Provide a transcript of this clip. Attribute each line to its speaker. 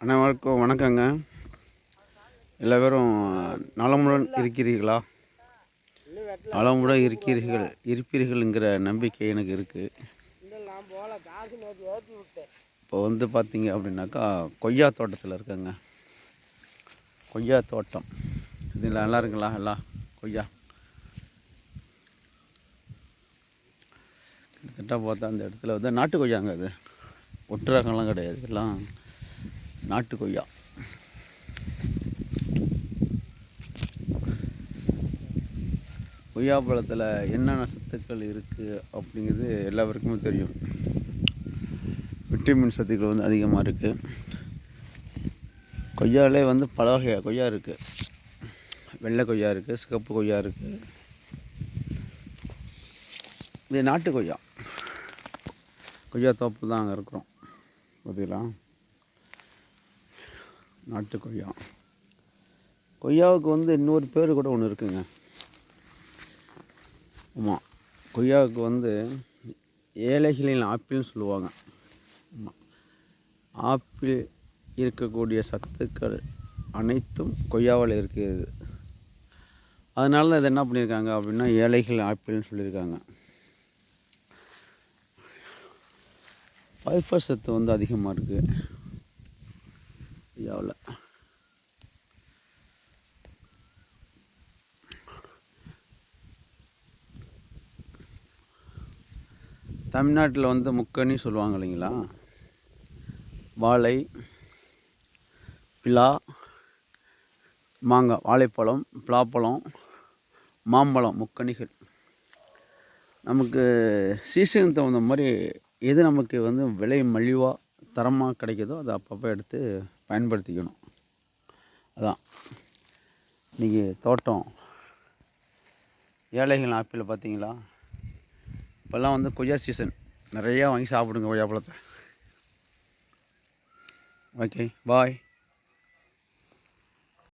Speaker 1: அனைவருக்கும் வணக்கங்க. எல்லா பேரும் நலமுடன் இருக்கிறீர்களா? நலமுடன் இருப்பீர்கள்ங்கிற நம்பிக்கை எனக்கு இருக்குது. இப்போ பார்த்தீங்க அப்படின்னாக்கா கொய்யா தோட்டத்தில் இருக்கேங்க. கொய்யா தோட்டம் இதில் நல்லா இருக்குங்களா? எல்லாம் கொய்யா கிட்டத்தட்ட பார்த்தா அந்த இடத்துல நாட்டு கொய்யாங்க. அது ஒட்டு ரகம்லாம் கிடையாது, எல்லாம் நாட்டு கொய்யா. கொய்யா பழத்தில் என்னென்ன சத்துக்கள் இருக்குது அப்படிங்கிறது எல்லாருக்குமே தெரியும். விட்டமின் சத்துக்கள் அதிகமாக இருக்குது. கொய்யாவிலே பல வகை கொய்யா இருக்குது. வெள்ளை கொய்யா இருக்குது, சிகப்பு கொய்யா இருக்குது. இது நாட்டு கொய்யா. கொய்யா தோப்பு தான் அங்கே இருக்கிறோம். பார்த்தீங்களா? நாட்டு கொய்யா. கொய்யாவுக்கு இன்னொரு பேர் கூட ஒன்று இருக்குங்க. ஆமாம், கொய்யாவுக்கு ஏழைகளின் ஆப்பிள்னு சொல்லுவாங்க. ஆமாம், ஆப்பிள் இருக்கக்கூடிய சத்துக்கள் அனைத்தும் கொய்யாவில் இருக்கிறது. அதனால தான் இதை என்ன பண்ணியிருக்காங்க அப்படின்னா ஏழைகள் ஆப்பிள்னு சொல்லியிருக்காங்க. ஃபைபர் சத்து அதிகமாக இருக்குது கொய்யாவில். தமிழ்நாட்டில் முக்கனி சொல்லுவாங்க இல்லைங்களா? வாழை, பிலா, மாங்காய், வாழைப்பழம், பிலாப்பழம், மாம்பழம், முக்கனிகள். நமக்கு சீசனுக்கு தகுந்த மாதிரி எது நமக்கு விலை மலிவாக தரமாக கிடைக்குதோ அதை அப்பப்போ எடுத்து பயன்படுத்திக்கணும். அதான் இன்றைக்கி தோட்டம் ஏழைகள் ஆப்பிள் பார்த்தீங்களா? இப்போல்லாம் கொய்யா சீசன். நிறையா வாங்கி சாப்பிடுங்க கொய்யா பழத்தை. ஓகே, பாய்.